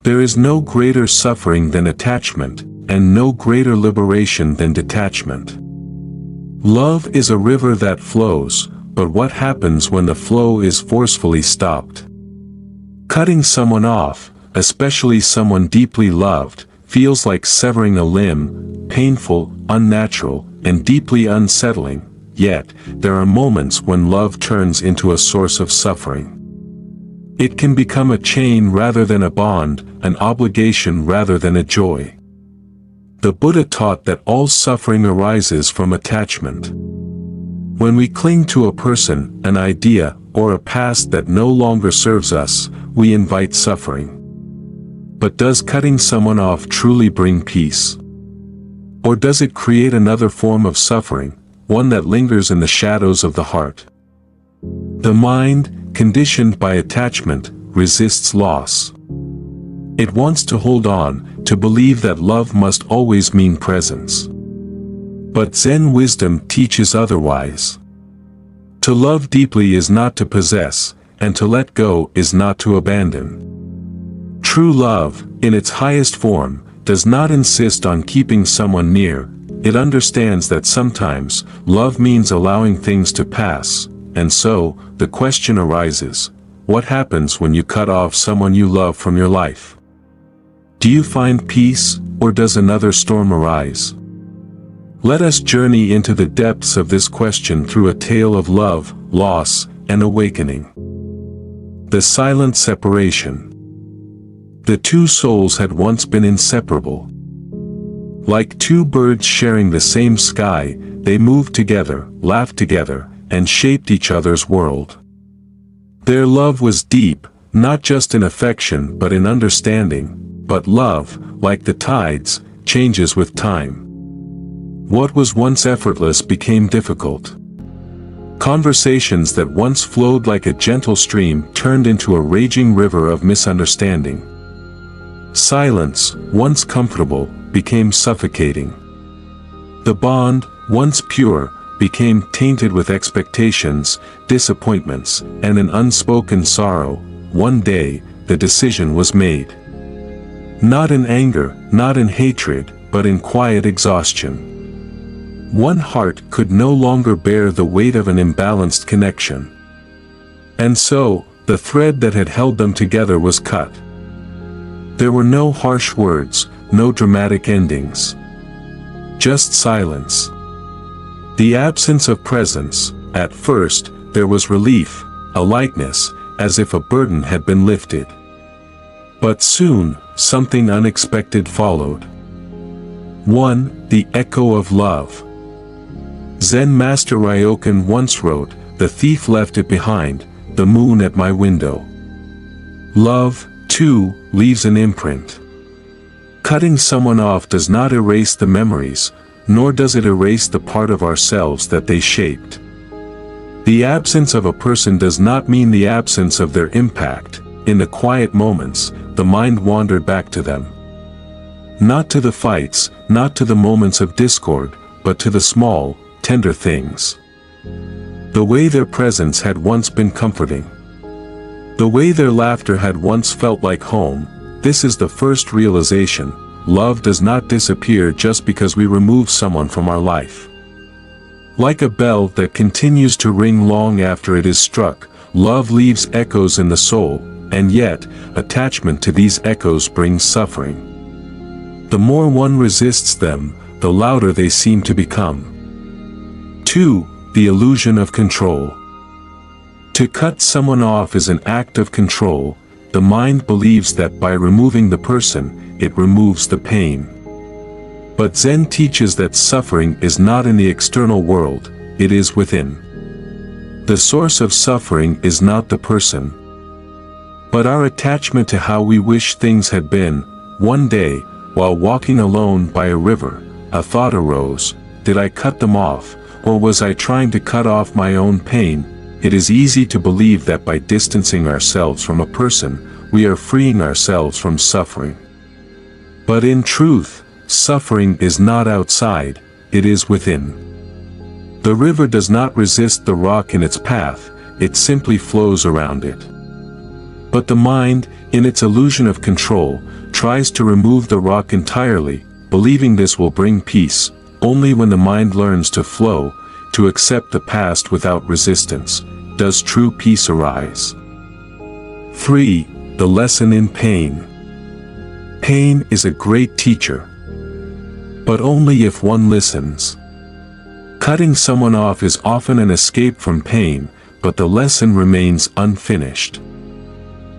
There is no greater suffering than attachment, and no greater liberation than detachment. Love is a river that flows, but what happens when the flow is forcefully stopped? Cutting someone off, especially someone deeply loved, feels like severing a limb, painful, unnatural, and deeply unsettling, yet, there are moments when love turns into a source of suffering. It can become a chain rather than a bond, an obligation rather than a joy. The Buddha taught that all suffering arises from attachment. When we cling to a person, an idea, or a past that no longer serves us, we invite suffering. But does cutting someone off truly bring peace? Or does it create another form of suffering, one that lingers in the shadows of the heart? The mind, conditioned by attachment, resists loss. It wants to hold on, to believe that love must always mean presence. But Zen wisdom teaches otherwise. To love deeply is not to possess, and to let go is not to abandon. True love, in its highest form, does not insist on keeping someone near. It understands that sometimes, love means allowing things to pass, and so, the question arises, what happens when you cut off someone you love from your life? Do you find peace, or does another storm arise? Let us journey into the depths of this question through a tale of love, loss, and awakening. The silent separation. The two souls had once been inseparable. Like two birds sharing the same sky, they moved together, laughed together, and shaped each other's world. Their love was deep, not just in affection but in understanding, but love, like the tides, changes with time. What was once effortless became difficult. Conversations that once flowed like a gentle stream turned into a raging river of misunderstanding. Silence, once comfortable, became suffocating. The bond, once pure, became tainted with expectations, disappointments, and an unspoken sorrow. One day, the decision was made. Not in anger, not in hatred, but in quiet exhaustion. One heart could no longer bear the weight of an imbalanced connection. And so, the thread that had held them together was cut. There were no harsh words, no dramatic endings. Just silence. The absence of presence. At first, there was relief, a lightness, as if a burden had been lifted. But soon, something unexpected followed. 1. The echo of love. Zen master Ryokan once wrote, "The thief left it behind, the moon at my window." Love, too, leaves an imprint. Cutting someone off does not erase the memories, nor does it erase the part of ourselves that they shaped. The absence of a person does not mean the absence of their impact. In the quiet moments, the mind wandered back to them. Not to the fights, not to the moments of discord, but to the small, tender things. The way their presence had once been comforting. The way their laughter had once felt like home. This is the first realization. Love does not disappear just because we remove someone from our life. Like a bell that continues to ring long after it is struck, love leaves echoes in the soul, and yet, attachment to these echoes brings suffering. The more one resists them, the louder they seem to become. 2. The illusion of control. To cut someone off is an act of control. The mind believes that by removing the person, it removes the pain. But Zen teaches that suffering is not in the external world, it is within. The source of suffering is not the person, but our attachment to how we wish things had been. One day, while walking alone by a river, a thought arose: did I cut them off, or was I trying to cut off my own pain? It is easy to believe that by distancing ourselves from a person, we are freeing ourselves from suffering. But in truth, suffering is not outside, it is within. The river does not resist the rock in its path, it simply flows around it. But the mind, in its illusion of control, tries to remove the rock entirely, believing this will bring peace. Only when the mind learns to flow, to accept the past without resistance, does true peace arise. 3. The lesson in pain. Pain is a great teacher. But only if one listens. Cutting someone off is often an escape from pain, but the lesson remains unfinished.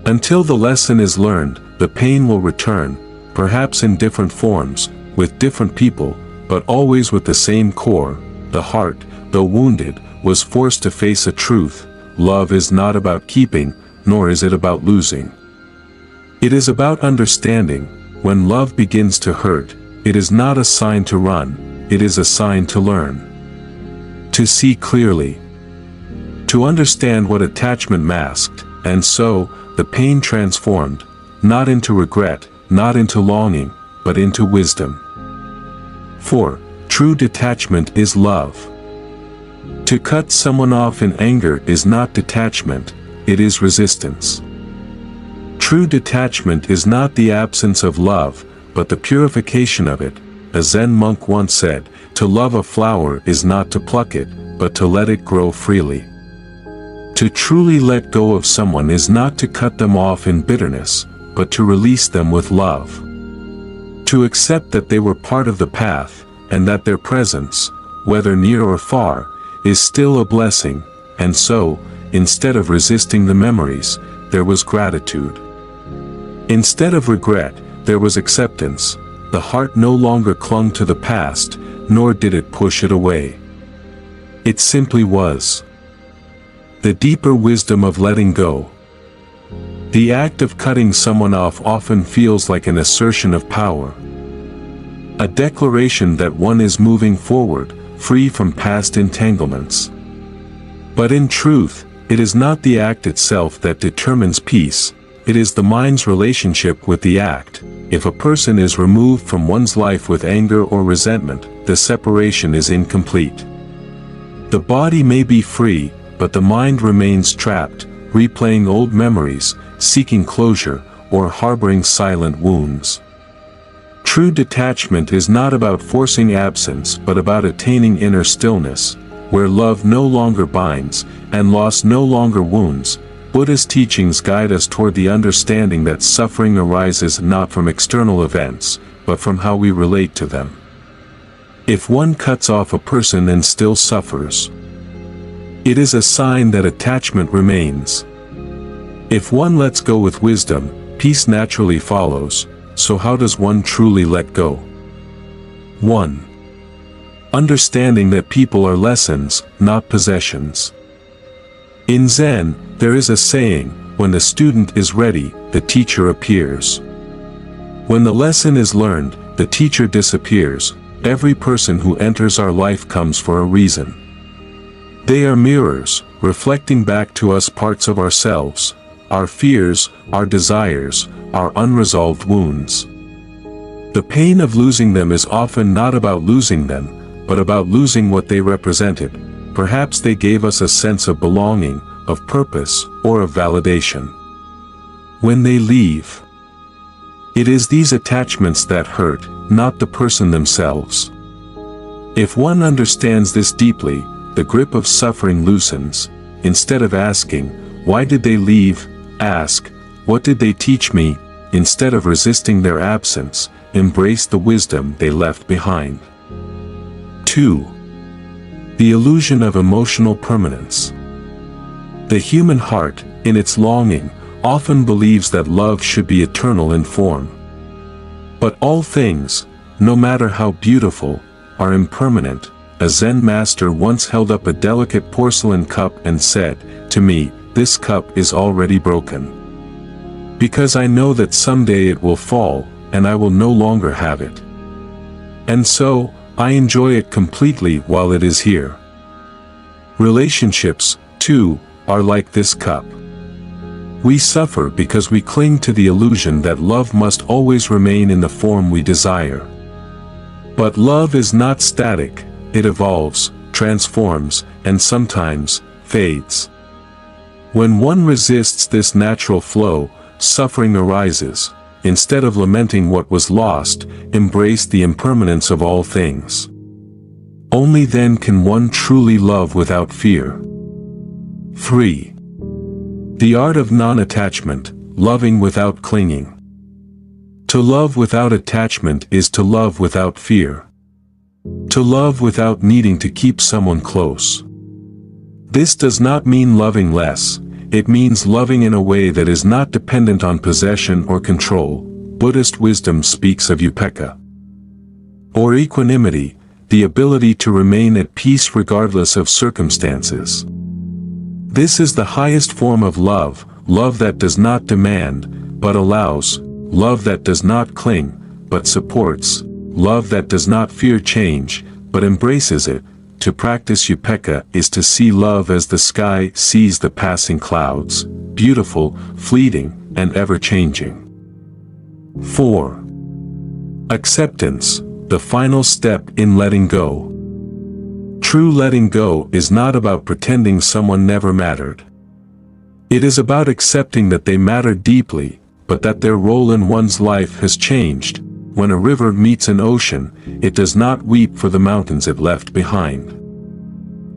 Until the lesson is learned, the pain will return, perhaps in different forms, with different people, but always with the same core. The heart, though wounded, was forced to face a truth: love is not about keeping, nor is it about losing. It is about understanding. When love begins to hurt, it is not a sign to run, it is a sign to learn. To see clearly. To understand what attachment masked, and so, the pain transformed, not into regret, not into longing, but into wisdom. 4. True detachment is love. To cut someone off in anger is not detachment, it is resistance. True detachment is not the absence of love, but the purification of it. A Zen monk once said, "To love a flower is not to pluck it, but to let it grow freely." To truly let go of someone is not to cut them off in bitterness, but to release them with love. To accept that they were part of the path, and that their presence, whether near or far, is still a blessing, and so, instead of resisting the memories, there was gratitude. Instead of regret, there was acceptance. The heart no longer clung to the past, nor did it push it away. It simply was. The deeper wisdom of letting go. The act of cutting someone off often feels like an assertion of power. A declaration that one is moving forward, free from past entanglements. But in truth, it is not the act itself that determines peace, it is the mind's relationship with the act. If a person is removed from one's life with anger or resentment, the separation is incomplete. The body may be free, but the mind remains trapped, replaying old memories, seeking closure, or harboring silent wounds. True detachment is not about forcing absence but about attaining inner stillness, where love no longer binds, and loss no longer wounds. Buddha's teachings guide us toward the understanding that suffering arises not from external events, but from how we relate to them. If one cuts off a person and still suffers, it is a sign that attachment remains. If one lets go with wisdom, peace naturally follows. So how does one truly let go? 1. Understanding that people are lessons, not possessions. In Zen, there is a saying, when the student is ready, the teacher appears. When the lesson is learned, the teacher disappears. Every person who enters our life comes for a reason. They are mirrors, reflecting back to us parts of ourselves, our fears, our desires, our unresolved wounds. The pain of losing them is often not about losing them, but about losing what they represented. Perhaps they gave us a sense of belonging, of purpose, or of validation. When they leave, it is these attachments that hurt, not the person themselves. If one understands this deeply, the grip of suffering loosens. Instead of asking, "Why did they leave?" ask, "What did they teach me?" Instead of resisting their absence, embrace the wisdom they left behind. 2. The illusion of emotional permanence. The human heart, in its longing, often believes that love should be eternal in form. But all things, no matter how beautiful, are impermanent. A Zen master once held up a delicate porcelain cup and said, "To me, this cup is already broken. Because I know that someday it will fall, and I will no longer have it. And so, I enjoy it completely while it is here." Relationships, too, are like this cup. We suffer because we cling to the illusion that love must always remain in the form we desire. But love is not static, it evolves, transforms, and sometimes, fades. When one resists this natural flow, suffering arises. Instead of lamenting what was lost, embrace the impermanence of all things. Only then can one truly love without fear. 3. The art of non-attachment, loving without clinging. To love without attachment is to love without fear. To love without needing to keep someone close. This does not mean loving less, it means loving in a way that is not dependent on possession or control. Buddhist wisdom speaks of upekkha, or equanimity, the ability to remain at peace regardless of circumstances. This is the highest form of love, love that does not demand, but allows, love that does not cling, but supports, love that does not fear change, but embraces it. To practice upekkha is to see love as the sky sees the passing clouds, beautiful, fleeting, and ever-changing. 4. Acceptance, the final step in letting go. True letting go is not about pretending someone never mattered. It is about accepting that they matter deeply, but that their role in one's life has changed. When a river meets an ocean, it does not weep for the mountains it left behind.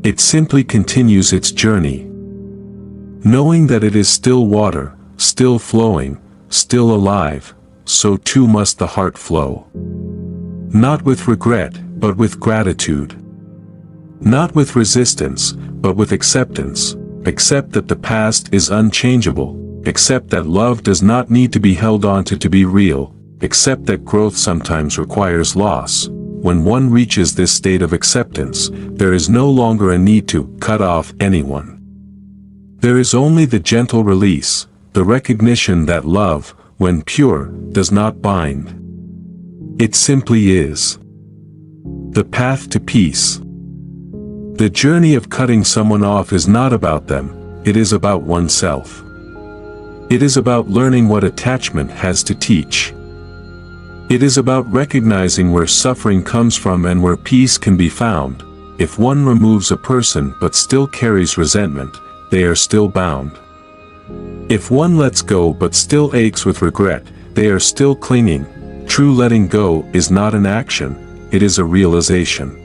It simply continues its journey, knowing that it is still water, still flowing, still alive, so too must the heart flow. Not with regret, but with gratitude. Not with resistance, but with acceptance. Accept that the past is unchangeable. Accept that love does not need to be held onto to be real. Accept that growth sometimes requires loss. When one reaches this state of acceptance, there is no longer a need to cut off anyone. There is only the gentle release, the recognition that love, when pure, does not bind. It simply is. The path to peace. The journey of cutting someone off is not about them, it is about oneself. It is about learning what attachment has to teach. It is about recognizing where suffering comes from and where peace can be found. If one removes a person but still carries resentment, they are still bound. If one lets go but still aches with regret, they are still clinging. True letting go is not an action, it is a realization.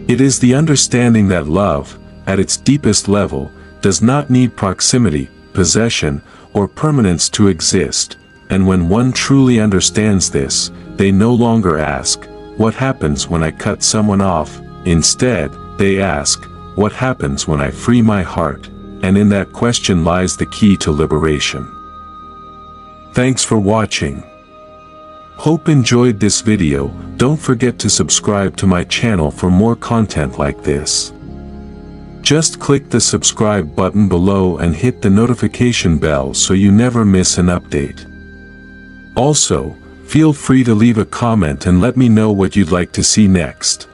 It is the understanding that love, at its deepest level, does not need proximity, possession, or permanence to exist. And when one truly understands this, they no longer ask, "What happens when I cut someone off?" Instead, they ask, "What happens when I free my heart?" And in that question lies the key to liberation. Thanks for watching. Hope enjoyed this video. Don't forget to subscribe to my channel for more content like this. Just click the subscribe button below and hit the notification bell so you never miss an update. Also, feel free to leave a comment and let me know what you'd like to see next.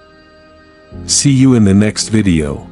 See you in the next video.